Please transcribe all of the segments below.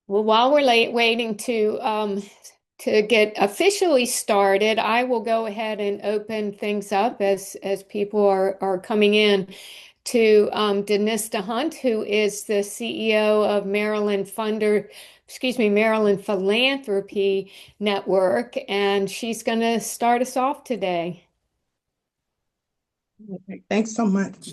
Well, while we're waiting to get officially started, I will go ahead and open things up as people are coming in to Denista Hunt, who is the CEO of Maryland Philanthropy Network, and she's going to start us off today. Okay, thanks so much.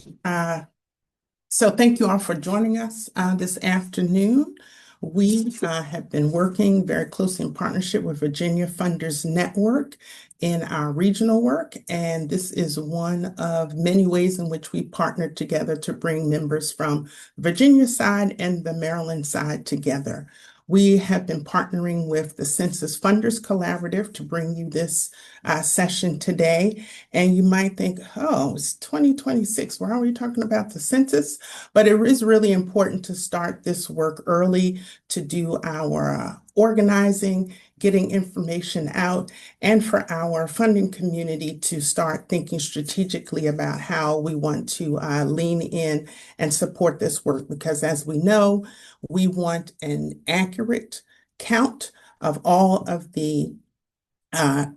So thank you all for joining us this afternoon. We have been working very closely in partnership with Virginia Funders Network in our regional work, and this is one of many ways in which we partnered together to bring members from Virginia side and the Maryland side together. We have been partnering with the Census Funders Collaborative to bring you this session today. And you might think, oh, it's 2026. Why are we talking about the census? But it is really important to start this work early to do our organizing, getting information out, and for our funding community to start thinking strategically about how we want to lean in and support this work. Because as we know, we want an accurate count of all of the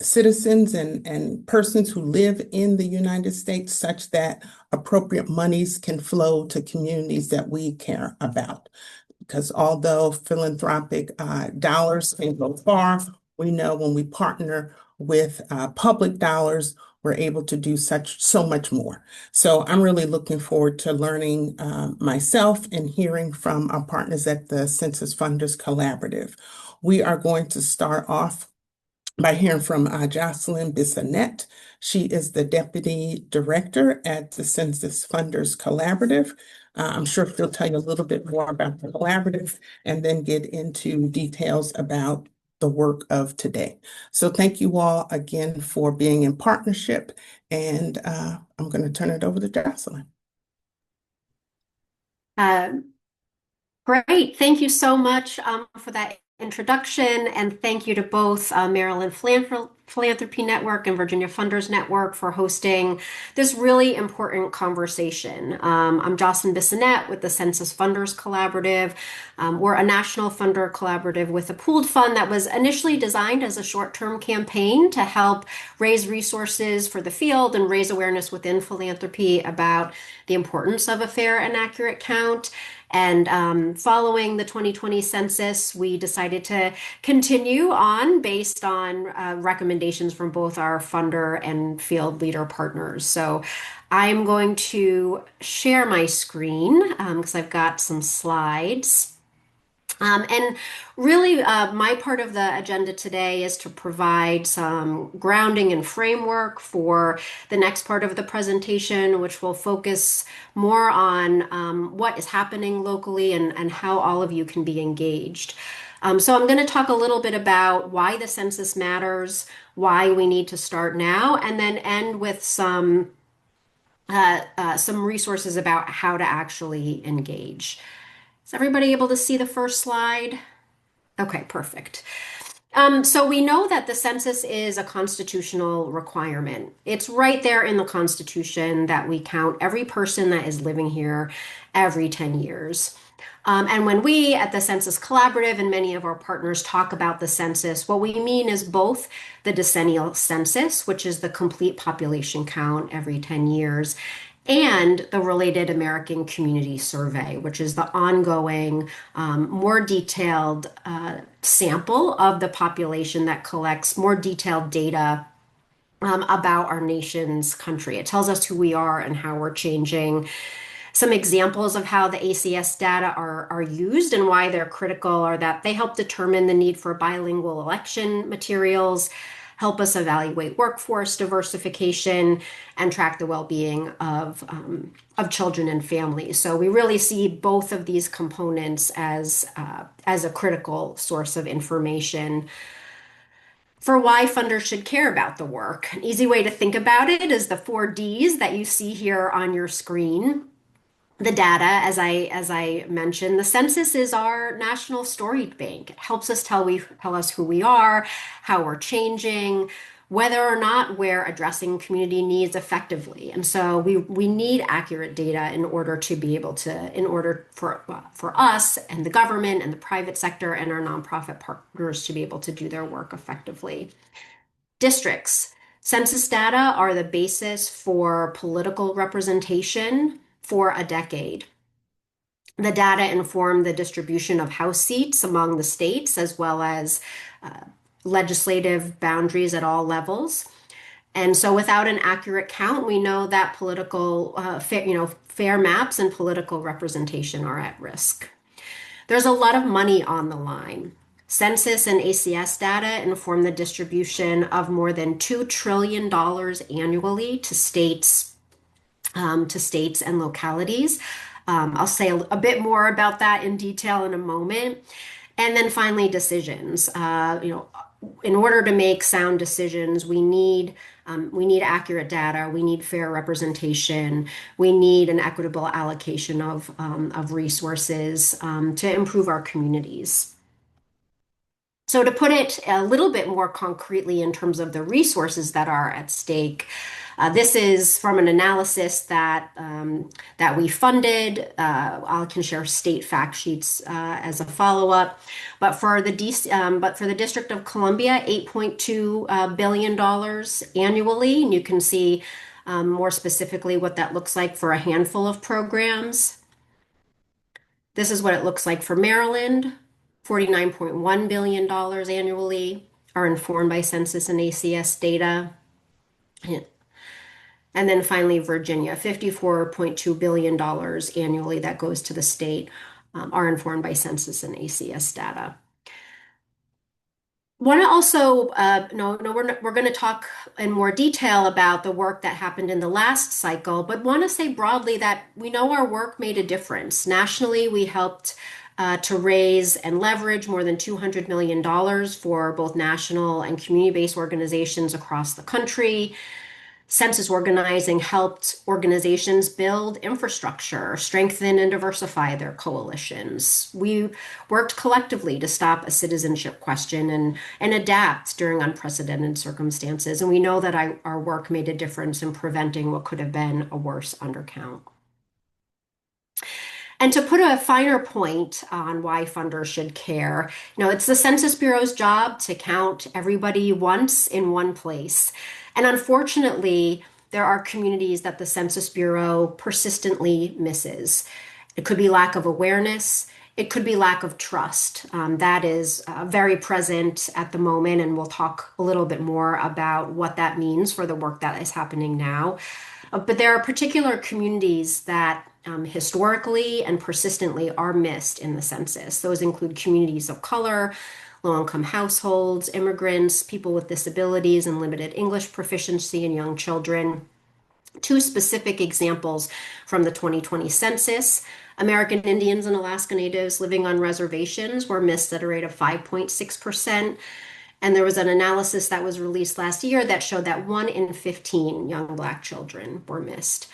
citizens and persons who live in the United States such that appropriate monies can flow to communities that we care about. Because although philanthropic dollars can go far, we know when we partner with public dollars, we're able to do so much more. So I'm really looking forward to learning myself and hearing from our partners at the Census Funders Collaborative. We are going to start off by hearing from Jocelyn Bissonnette. She is the Deputy Director at the Census Funders Collaborative. I'm sure she'll tell you a little bit more about the collaborative and then get into details about the work of today. So thank you all again for being in partnership, and I'm going to turn it over to Jocelyn. Uh, Great. Thank you so much for that introduction. And thank you to both Maryland Philanthropy Network and Virginia Funders Network for hosting this really important conversation. I'm Jocelyn Bissonnette with the Census Funders Collaborative. We're a national funder collaborative with a pooled fund that was initially designed as a short-term campaign to help raise resources for the field and raise awareness within philanthropy about the importance of a fair and accurate count. And following the 2020 census, we decided to continue on based on recommendations from both our funder and field leader partners. So I'm going to share my screen because I've got some slides. And really, my part of the agenda today is to provide some grounding and framework for the next part of the presentation, which will focus more on what is happening locally and how all of you can be engaged. So I'm going to talk a little bit about why the census matters, why we need to start now, and then end with some resources about how to actually engage. Is everybody able to see the first slide? Okay, perfect. So we know that the census is a constitutional requirement. It's right there in the Constitution that we count every person that is living here every 10 years. And when we at the Census Collaborative and many of our partners talk about the census, what we mean is both the decennial census, which is the complete population count every 10 years, and the related American Community Survey, which is the ongoing, more detailed sample of the population that collects more detailed data about our nation's country. It tells us who we are and how we're changing. Some examples of how the ACS data are used and why they're critical are that they help determine the need for bilingual election materials, help us evaluate workforce diversification, and track the well-being of children and families. So we really see both of these components as a critical source of information for why funders should care about the work. An easy way to think about it is the 4Ds that you see here on your screen. The data, as I mentioned, the census is our national story bank. It helps us tell us who we are, how we're changing, whether or not we're addressing community needs effectively. And so we need accurate data in order to be able to, in order for us and the government and the private sector and our nonprofit partners to be able to do their work effectively. Districts. Census data are the basis for political representation for a decade. The data inform the distribution of House seats among the states, as well as legislative boundaries at all levels. And so without an accurate count, we know that fair maps and political representation are at risk. There's a lot of money on the line. Census and ACS data inform the distribution of more than $2 trillion annually to states and localities. I'll say a bit more about that in detail in a moment. And then finally, decisions. In order to make sound decisions, we need accurate data, we need fair representation, we need an equitable allocation of resources to improve our communities. So to put it a little bit more concretely in terms of the resources that are at stake, this is from an analysis that we funded. I can share state fact sheets as a follow-up. But for the District of Columbia, $8.2 billion annually, and you can see more specifically what that looks like for a handful of programs. This is what it looks like for Maryland. $49.1 billion annually are informed by census and ACS data. And then finally, Virginia, $54.2 billion annually that goes to the state are informed by census and ACS data. Want to also, we're going to talk in more detail about the work that happened in the last cycle, but want to say broadly that we know our work made a difference. Nationally, we helped to raise and leverage more than $200 million for both national and community-based organizations across the country. Census organizing helped organizations build infrastructure, strengthen and diversify their coalitions. We worked collectively to stop a citizenship question and adapt during unprecedented circumstances. And we know that our work made a difference in preventing what could have been a worse undercount. And to put a finer point on why funders should care, it's the Census Bureau's job to count everybody once in one place. And unfortunately, there are communities that the Census Bureau persistently misses. It could be lack of awareness. It could be lack of trust. That is very present at the moment, and we'll talk a little bit more about what that means for the work that is happening now. But there are particular communities that historically and persistently are missed in the census. Those include communities of color, low-income households, immigrants, people with disabilities and limited English proficiency, and young children. Two specific examples from the 2020 census. American Indians and Alaska Natives living on reservations were missed at a rate of 5.6%. And there was an analysis that was released last year that showed that 1 in 15 young Black children were missed.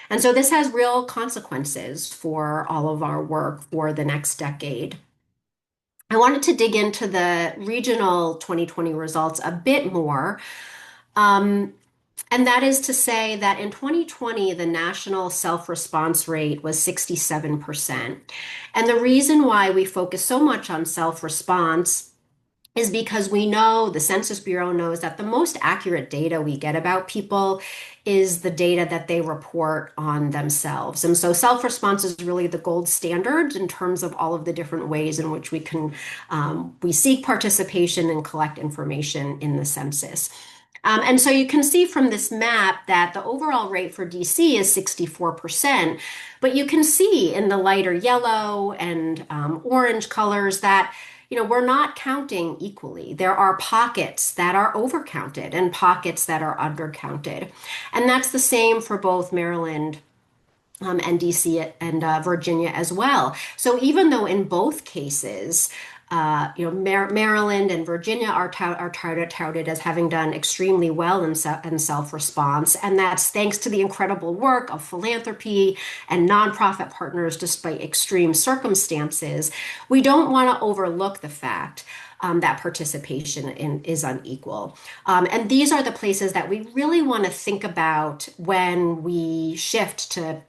And so this has real consequences for all of our work for the next decade. I wanted to dig into the regional 2020 results a bit more. And that is to say that in 2020, the national self-response rate was 67%. And the reason why we focus so much on self-response is because we know, the Census Bureau knows, that the most accurate data we get about people is the data that they report on themselves. And so self-response is really the gold standard in terms of all of the different ways in which we seek participation and collect information in the census. And so you can see from this map that the overall rate for DC is 64%, but you can see in the lighter yellow and orange colors that we're not counting equally. There are pockets that are overcounted and pockets that are undercounted. And that's the same for both Maryland and DC and Virginia as well. So even though in both cases, Maryland and Virginia are touted as having done extremely well in self-response, and that's thanks to the incredible work of philanthropy and nonprofit partners despite extreme circumstances. We don't want to overlook the fact that participation is unequal. And these are the places that we really want to think about when we shift to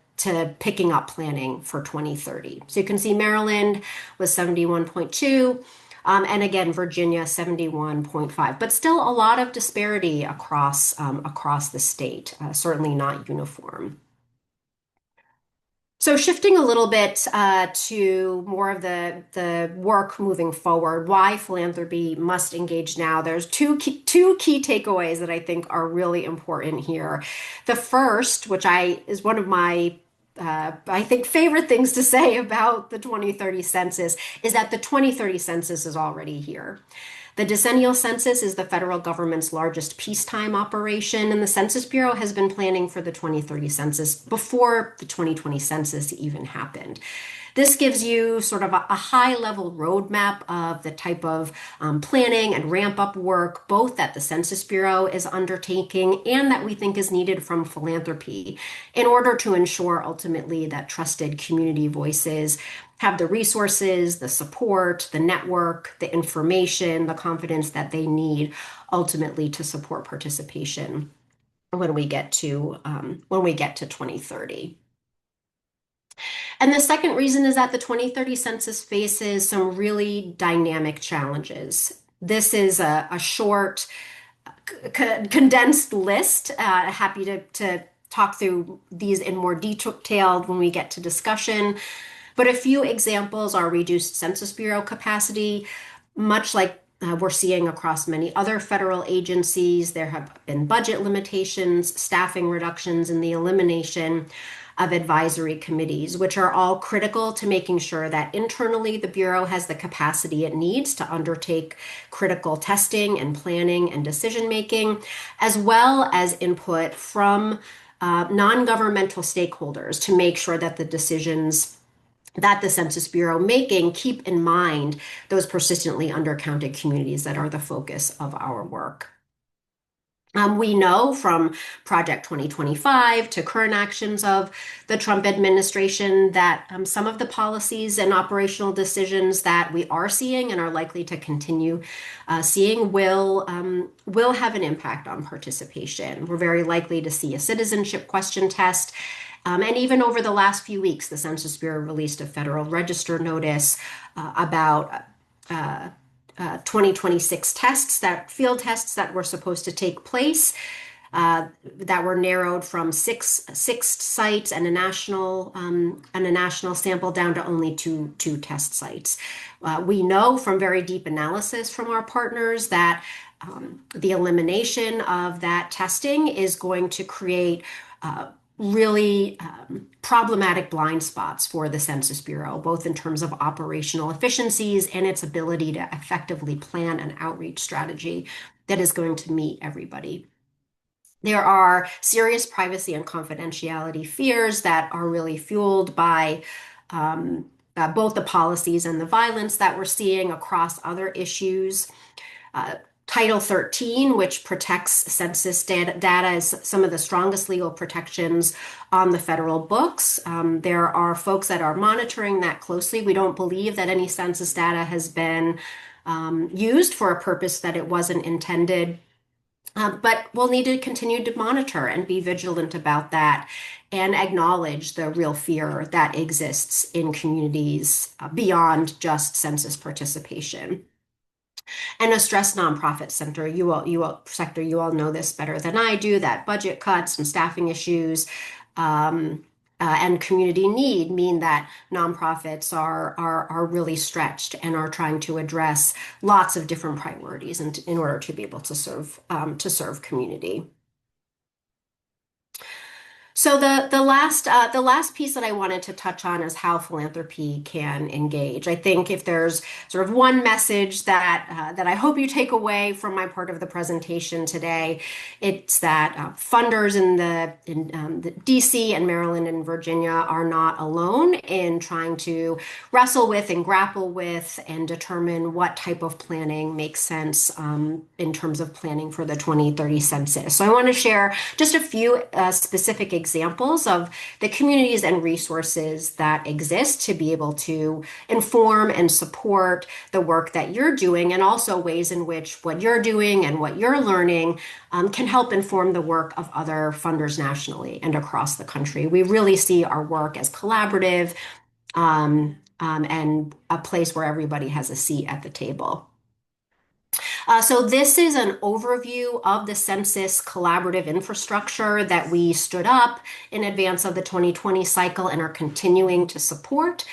picking up planning for 2030. So you can see Maryland was 71.2, and again, Virginia 71.5, but still a lot of disparity across the state, certainly not uniform. So shifting a little bit to more of the work moving forward, why philanthropy must engage now. There's two key takeaways that I think are really important here. The first, which is one of my I think favorite things to say about the 2030 census, is that the 2030 census is already here. The decennial census is the federal government's largest peacetime operation, and the Census Bureau has been planning for the 2030 census before the 2020 census even happened. This gives you sort of a high-level roadmap of the type of planning and ramp-up work, both that the Census Bureau is undertaking and that we think is needed from philanthropy in order to ensure ultimately that trusted community voices have the resources, the support, the network, the information, the confidence that they need ultimately to support participation when we get to 2030. And the second reason is that the 2030 census faces some really dynamic challenges. This is a short, condensed list. Happy to talk through these in more detail when we get to discussion. But a few examples are reduced Census Bureau capacity, much like we're seeing across many other federal agencies. There have been budget limitations, staffing reductions, and the elimination of advisory committees, which are all critical to making sure that internally the Bureau has the capacity it needs to undertake critical testing and planning and decision making, as well as input from non-governmental stakeholders to make sure that the decisions that the Census Bureau making keep in mind those persistently undercounted communities that are the focus of our work. We know from Project 2025 to current actions of the Trump administration that some of the policies and operational decisions that we are seeing and are likely to continue seeing will have an impact on participation. We're very likely to see a citizenship question test. And even over the last few weeks, the Census Bureau released a Federal Register notice about 2026 field tests that were supposed to take place, that were narrowed from six sites and a national sample down to only two test sites. We know from very deep analysis from our partners that the elimination of that testing is going to create really problematic blind spots for the Census Bureau, both in terms of operational efficiencies and its ability to effectively plan an outreach strategy that is going to meet everybody. There are serious privacy and confidentiality fears that are really fueled by both the policies and the violence that we're seeing across other issues. Title 13, which protects census data, is some of the strongest legal protections on the federal books. There are folks that are monitoring that closely. We don't believe that any census data has been used for a purpose that it wasn't intended. But we'll need to continue to monitor and be vigilant about that and acknowledge the real fear that exists in communities beyond just census participation. And a stressed nonprofit sector, you all know this better than I do, that budget cuts and staffing issues and community need mean that nonprofits are really stretched and are trying to address lots of different priorities in order to be able to serve community. So the last piece that I wanted to touch on is how philanthropy can engage. I think if there's sort of one message that I hope you take away from my part of the presentation today, it's that funders in the DC and Maryland and Virginia are not alone in trying to wrestle with and grapple with and determine what type of planning makes sense in terms of planning for the 2030 census. So I want to share just a few specific examples of the communities and resources that exist to be able to inform and support the work that you're doing, and also ways in which what you're doing and what you're learning can help inform the work of other funders nationally and across the country. We really see our work as collaborative and a place where everybody has a seat at the table. So this is an overview of the census collaborative infrastructure that we stood up in advance of the 2020 cycle and are continuing to support.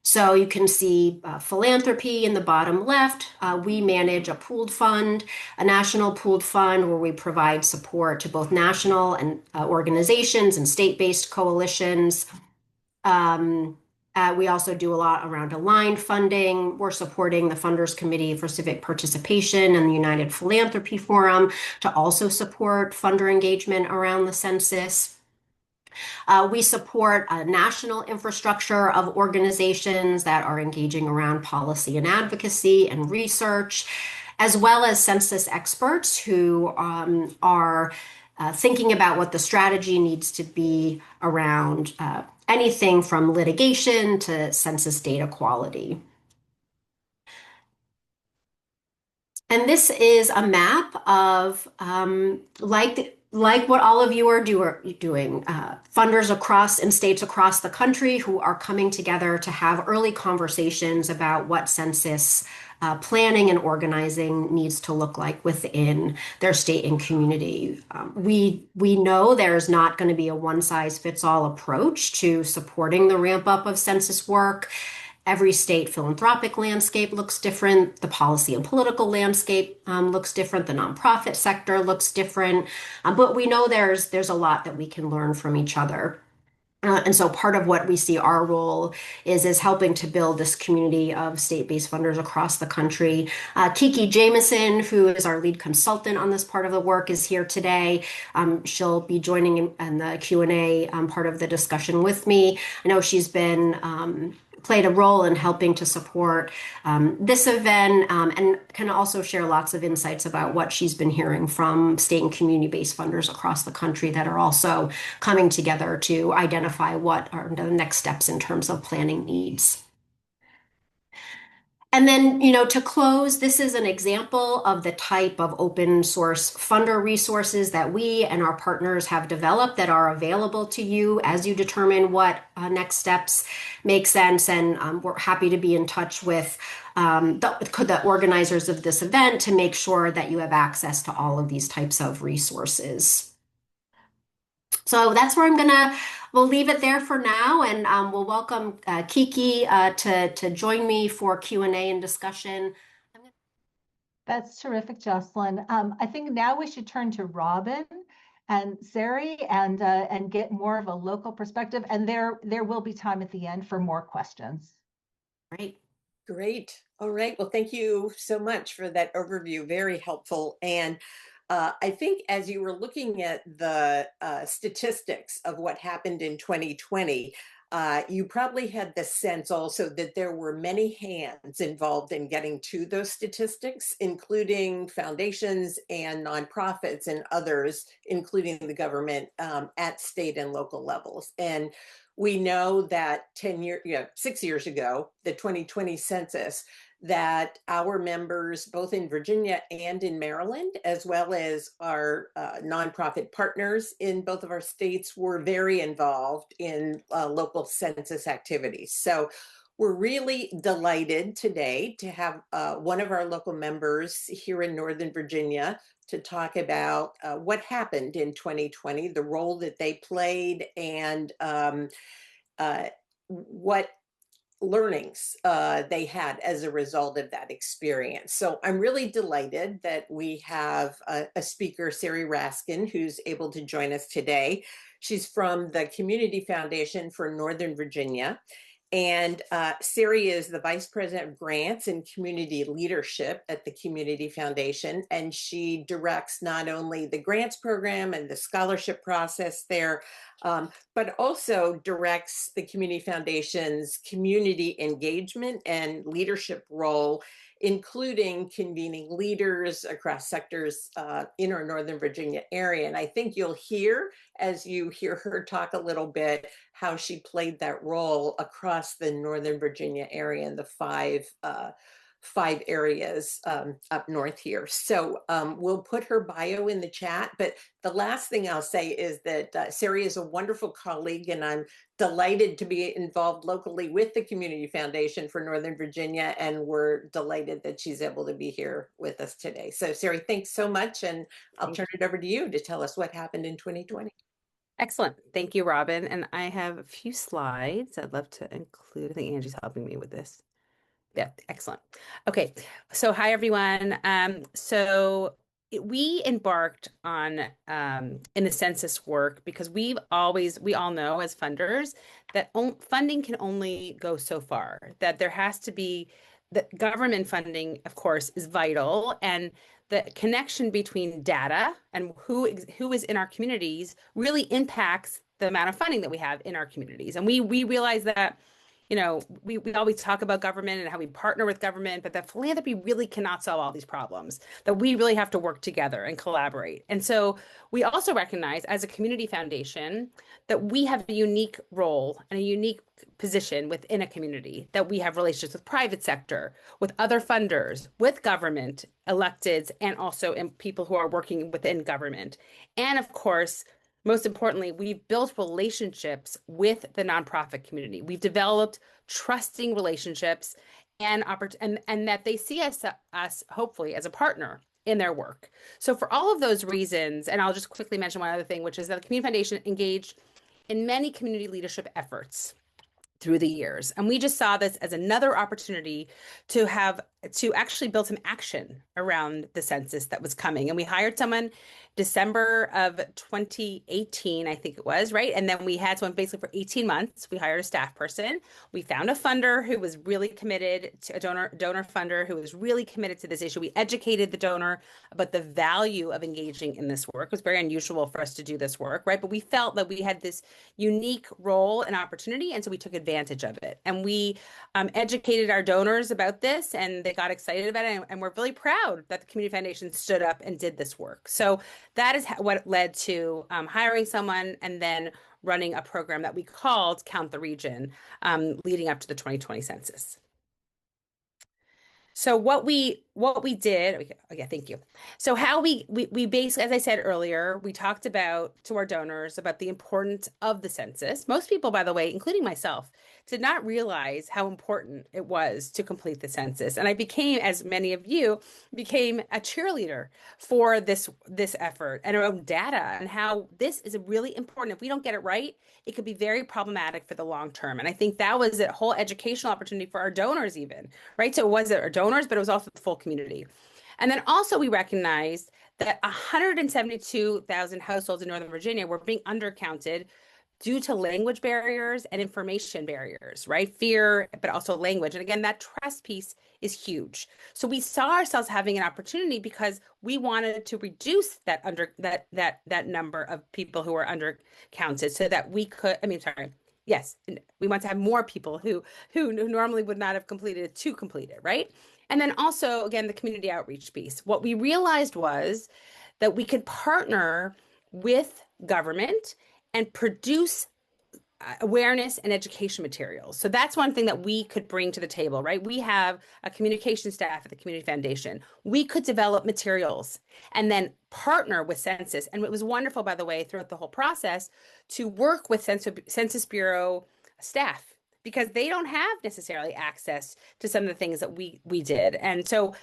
So you can see philanthropy in the bottom left. We manage a pooled fund, a national pooled fund where we provide support to both national and organizations and state-based coalitions. We also do a lot around aligned funding. We're supporting the Funders Committee for Civic Participation and the United Philanthropy Forum to also support funder engagement around the census. We support a national infrastructure of organizations that are engaging around policy and advocacy and research, as well as census experts who are thinking about what the strategy needs to be around anything from litigation to census data quality. And this is a map of like what all of you are doing, funders across in states across the country who are coming together to have early conversations about what census planning and organizing needs to look like within their state and community. We know there's not going to be a one-size-fits-all approach to supporting the ramp up of census work. Every state philanthropic landscape looks different. The policy and political landscape looks different. The nonprofit sector looks different. But we know there's a lot that we can learn from each other. And so part of what we see our role is helping to build this community of state-based funders across the country. Kiki Jameson, who is our lead consultant on this part of the work, is here today. She'll be joining in the Q&A part of the discussion with me. I know she's been played a role in helping to support this event and can also share lots of insights about what she's been hearing from state and community-based funders across the country that are also coming together to identify what are the next steps in terms of planning needs. And then, to close, this is an example of the type of open source funder resources that we and our partners have developed that are available to you as you determine what next steps make sense. And we're happy to be in touch with the organizers of this event to make sure that you have access to all of these types of resources. So that's where we'll leave it there for now, and we'll welcome Kiki to join me for Q&A and discussion. That's terrific, Jocelyn. I think now we should turn to Robin and Sari and get more of a local perspective, and there will be time at the end for more questions. Great. All right. Well, thank you so much for that overview. Very helpful. And I think as you were looking at the statistics of what happened in 2020, you probably had the sense also that there were many hands involved in getting to those statistics, including foundations and nonprofits and others, including the government at state and local levels. And we know that 6 years ago, the 2020 census, that our members, both in Virginia and in Maryland, as well as our nonprofit partners in both of our states, were very involved in local census activities. So we're really delighted today to have one of our local members here in Northern Virginia to talk about what happened in 2020, the role that they played, and what learnings they had as a result of that experience. So I'm really delighted that we have a speaker, Sari Raskin, who's able to join us today. She's from the Community Foundation for Northern Virginia. And Sari is the Vice President of Grants and Community Leadership at the Community Foundation. And she directs not only the grants program and the scholarship process there, but also directs the Community Foundation's community engagement and leadership role, including convening leaders across sectors in our Northern Virginia area. And I think you'll hear, as you hear her talk a little bit, how she played that role across the Northern Virginia area and the five areas up north here. So we'll put her bio in the chat. But the last thing I'll say is that Sari is a wonderful colleague, and I'm delighted to be involved locally with the Community Foundation for Northern Virginia, and we're delighted that she's able to be here with us today. So Sari, thanks so much, and I'll turn it over to you to tell us what happened in 2020. Excellent. Thank you, Robin. And I have a few slides I'd love to include. I think Angie's helping me with this. Yeah, excellent. Okay, so hi everyone. We embarked on in the census work because we all know as funders that funding can only go so far, that there has to be that government funding, of course, is vital, and the connection between data and who is in our communities really impacts the amount of funding that we have in our communities. And we realize that, we always talk about government and how we partner with government, but that philanthropy really cannot solve all these problems, that we really have to work together and collaborate. And so we also recognize as a community foundation that we have a unique role and a unique position within a community, that we have relationships with private sector, with other funders, with government electeds, and also in people who are working within government. And of course, most importantly, we've built relationships with the nonprofit community. We've developed trusting relationships and that they see us hopefully as a partner in their work. So for all of those reasons, and I'll just quickly mention one other thing, which is that the Community Foundation engaged in many community leadership efforts through the years. And we just saw this as another opportunity to actually build some action around the census that was coming. And we hired someone December of 2018, I think it was, right? And then we had someone basically for 18 months. We hired a staff person. We found a funder who was really committed to a donor funder who was really committed to this issue. We educated the donor about the value of engaging in this work. It was very unusual for us to do this work, right? But we felt that we had this unique role and opportunity, and so we took advantage of it. And we educated our donors about this, and they got excited about it. And we're really proud that the Community Foundation stood up and did this work. So that is what led to hiring someone and then running a program that we called Count the Region, leading up to the 2020 census. So what we did, okay, thank you. So how we basically, as I said earlier, we talked about to our donors about the importance of the census. Most people, by the way, including myself, did not realize how important it was to complete the census. And I became, as many of you, became a cheerleader for this effort and around data and how this is really important. If we don't get it right, it could be very problematic for the long term. And I think that was a whole educational opportunity for our donors even, right? So it was our donors, but it was also the full community. And then also we recognized that 172,000 households in Northern Virginia were being undercounted due to language barriers and information barriers, right? Fear, but also language. And again, that trust piece is huge. So we saw ourselves having an opportunity because we wanted to reduce that number of people who were undercounted so that we could, yes, we want to have more people who normally would not have completed it to complete it, right? And then also, again, the community outreach piece. What we realized was that we could partner with government and produce awareness and education materials. So that's one thing that we could bring to the table, right? We have a communication staff at the Community Foundation. We could develop materials and then partner with Census. And it was wonderful, by the way, throughout the whole process to work with Census Bureau staff because they don't have necessarily access to some of the things that we did. And so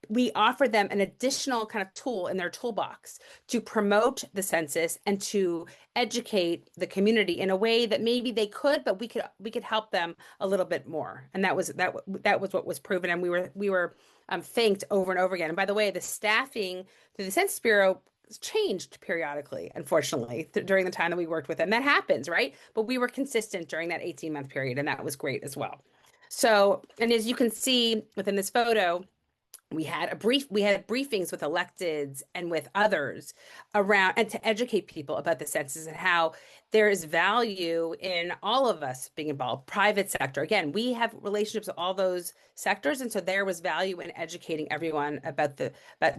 we offered them an additional kind of tool in their toolbox to promote the census and to educate the community in a way that maybe they could, but we could help them a little bit more. And that was what was proven, and we were thanked over and over again. And by the way, the staffing through the Census Bureau changed periodically, unfortunately, during the time that we worked with them. That happens, right? But we were consistent during that 18-month period, and that was great as well. So, and as you can see within this photo, we had briefings with electeds and with others around and to educate people about the census and how there is value in all of us being involved. Private sector, again, we have relationships with all those sectors, and so there was value in educating everyone about the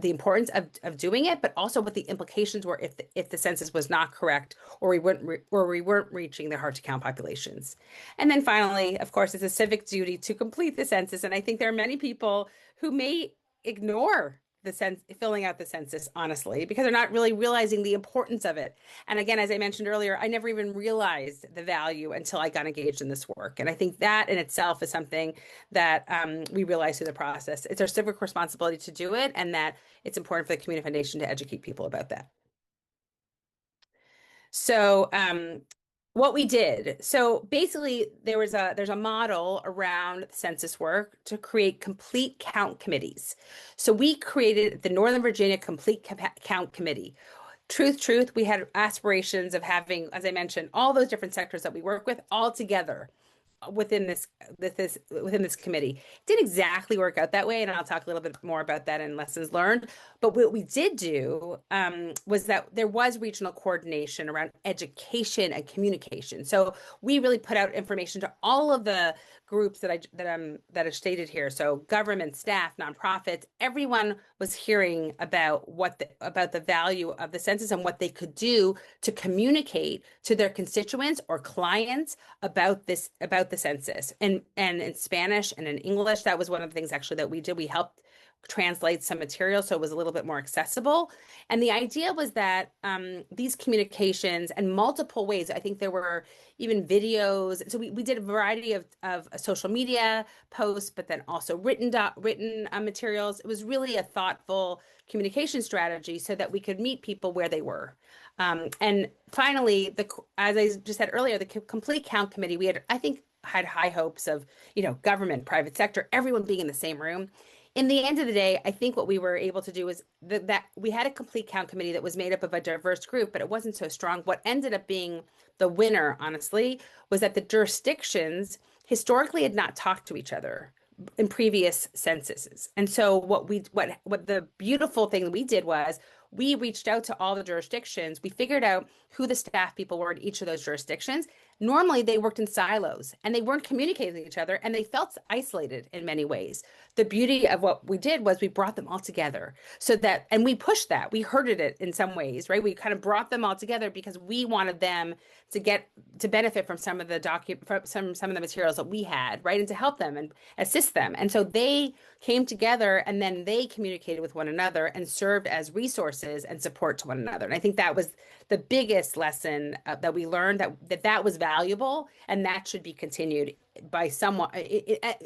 importance of doing it, but also what the implications were if the census was not correct, or we weren't reaching the hard to count populations. And then finally, of course, it's a civic duty to complete the census, and I think there are many people who may ignore filling out the census, honestly, because they're not really realizing the importance of it. And again, as I mentioned earlier, I never even realized the value until I got engaged in this work. And I think that in itself is something that we realize through the process. It's our civic responsibility to do it, and that it's important for the Community Foundation to educate people about that. So what we did, so basically there's a model around the census work to create complete count committees. So we created the Northern Virginia Complete Count Committee. Truth, we had aspirations of having, as I mentioned, all those different sectors that we work with all together within this committee. It didn't exactly work out that way, and I'll talk a little bit more about that in lessons learned. But what we did do was that there was regional coordination around education and communication. So we really put out information to all of the groups that are stated here. So government, staff, nonprofits, everyone was hearing about about the value of the census and what they could do to communicate to their constituents or clients about the census. And in Spanish and in English, that was one of the things actually that we did. We helped translate some material so it was a little bit more accessible. And the idea was that these communications and multiple ways, I think there were even videos. So we did a variety of social media posts, but then also written materials. It was really a thoughtful communication strategy so that we could meet people where they were. And finally, as I just said earlier, the Complete Count Committee, we had, I think, had high hopes of, government, private sector, everyone being in the same room. In the end of the day, I think what we were able to do was that we had a complete count committee that was made up of a diverse group, but it wasn't so strong. What ended up being the winner, honestly, was that the jurisdictions historically had not talked to each other in previous censuses. And so what the beautiful thing that we did was we reached out to all the jurisdictions. We figured out who the staff people were in each of those jurisdictions. Normally, they worked in silos and they weren't communicating with each other, and they felt isolated in many ways. The beauty of what we did was we brought them all together and we pushed that. We herded it in some ways, right? We kind of brought them all together because we wanted them to benefit from some of the some of the materials that we had, right? And to help them and assist them. And so they came together, and then they communicated with one another and served as resources and support to one another. And I think that was the biggest lesson that we learned, that was valuable, and that should be continued by someone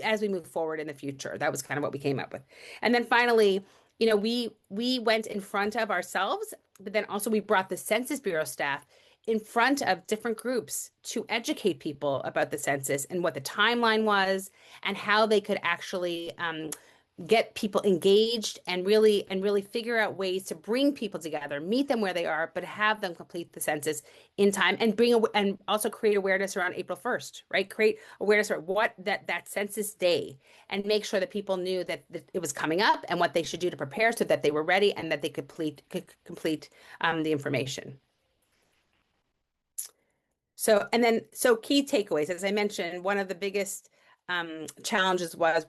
as we move forward in the future. That was kind of what we came up with. And then finally, we went in front of ourselves, but then also we brought the Census Bureau staff in front of different groups to educate people about the census and what the timeline was and how they could actually get people engaged and really figure out ways to bring people together, meet them where they are, but have them complete the census in time, and and also create awareness around April 1st, right? Create awareness around what that census day, and make sure that people knew that it was coming up and what they should do to prepare so that they were ready and that they could complete the information. So key takeaways, as I mentioned, one of the biggest challenges was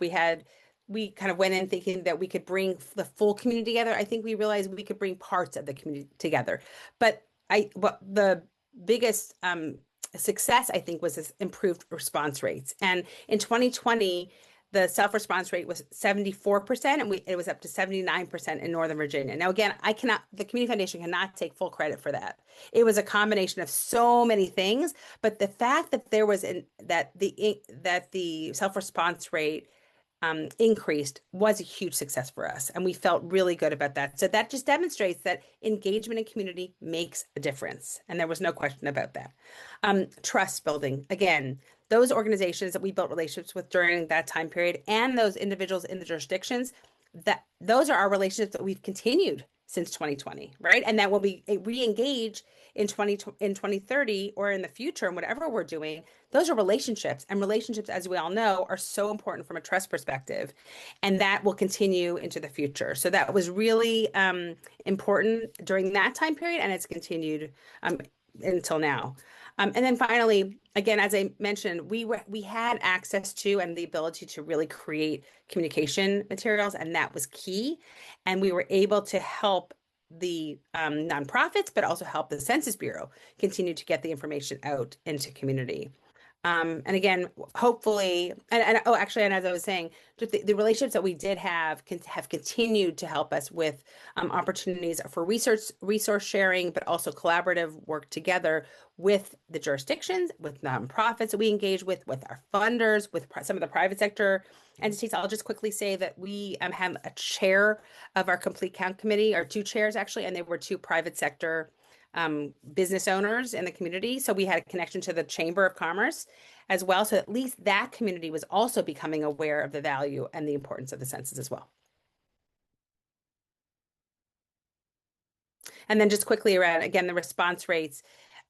we kind of went in thinking that we could bring the full community together. I think we realized we could bring parts of the community together. But the biggest success, I think, was this improved response rates. And in 2020, the self-response rate was 74%, and it was up to 79% in Northern Virginia. Now, again, the Community Foundation cannot take full credit for that. It was a combination of so many things, but the fact that there was that the self-response rate increased was a huge success for us. And we felt really good about that. So that just demonstrates that engagement in community makes a difference. And there was no question about that. Trust building, again, those organizations that we built relationships with during that time period and those individuals in the jurisdictions, that those are our relationships that we've continued since 2020, right? And that will be re-engage in 2030 or in the future and whatever we're doing. Those are relationships, and relationships, as we all know, are so important from a trust perspective, and that will continue into the future. So that was really important during that time period, and it's continued until now. And then finally, again, as I mentioned, we had access to and the ability to really create communication materials, and that was key. And we were able to help the nonprofits, but also help the Census Bureau continue to get the information out into community. And again, hopefully, and oh, actually, and as I was saying, just the relationships that we did have continued to help us with opportunities for resource sharing, but also collaborative work together with the jurisdictions, with nonprofits that we engage with our funders, with some of the private sector entities. I'll just quickly say that we have a chair of our complete count committee, or two chairs actually, and they were two private sector business owners in the community. So we had a connection to the Chamber of Commerce as well. So at least that community was also becoming aware of the value and the importance of the census as well. And then just quickly around, again, the response rates,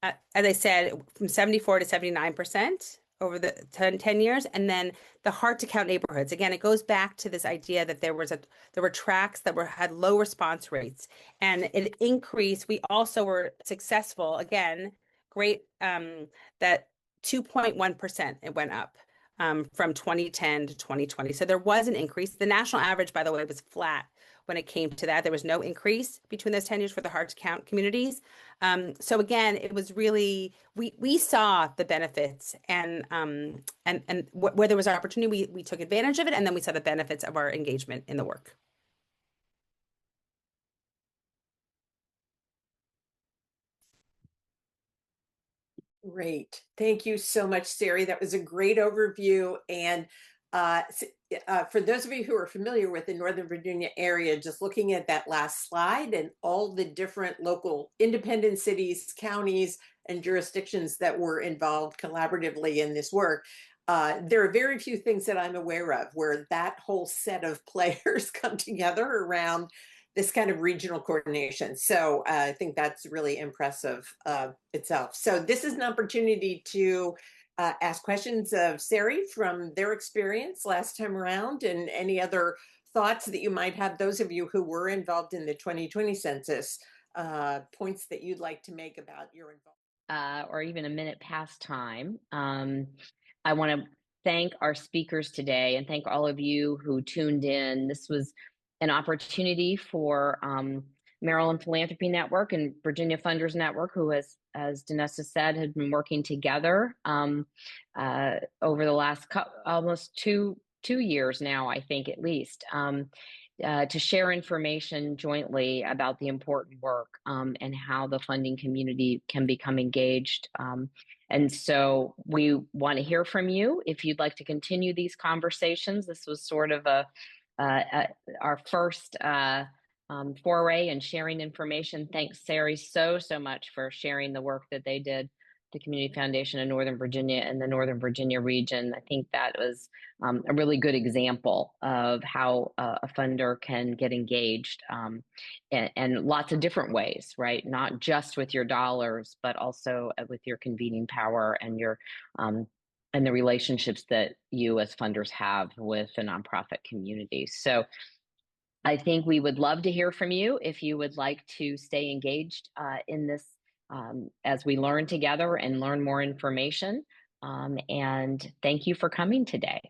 as I said, from 74 to 79% over the 10 years. And then the hard to count neighborhoods. Again, it goes back to this idea that there were tracts that had low response rates, and it increased. We also were successful, again, great, that 2.1% it went up from 2010 to 2020. So there was an increase. The national average, by the way, was flat when it came to that. There was no increase between those 10 years for the hard to count communities. So again, it was really, we saw the benefits, and where there was opportunity, we took advantage of it, and then we saw the benefits of our engagement in the work. Great. Thank you so much, Sari. That was a great overview. And for those of you who are familiar with the Northern Virginia area, just looking at that last slide and all the different local independent cities, counties, and jurisdictions that were involved collaboratively in this work, there are very few things that I'm aware of where that whole set of players come together around this kind of regional coordination. So I think that's really impressive itself. So this is an opportunity to ask questions of Sari from their experience last time around, and any other thoughts that you might have, those of you who were involved in the 2020 census, points that you'd like to make about your involvement. Or even a minute past time. I want to thank our speakers today and thank all of you who tuned in. This was an opportunity for Maryland Philanthropy Network and Virginia Funders Network, who has, as Danessa said, had been working together over the last almost two years now, I think, at least, to share information jointly about the important work and how the funding community can become engaged. And so we want to hear from you if you'd like to continue these conversations. This was sort of our first foray in sharing information. Thanks, Sari, so much for sharing the work that they did, the Community Foundation of Northern Virginia and the Northern Virginia region. I think that was a really good example of how a funder can get engaged and lots of different ways, right? Not just with your dollars, but also with your convening power and your and the relationships that you as funders have with the nonprofit community. So I think we would love to hear from you if you would like to stay engaged in this as we learn together and learn more information. And thank you for coming today.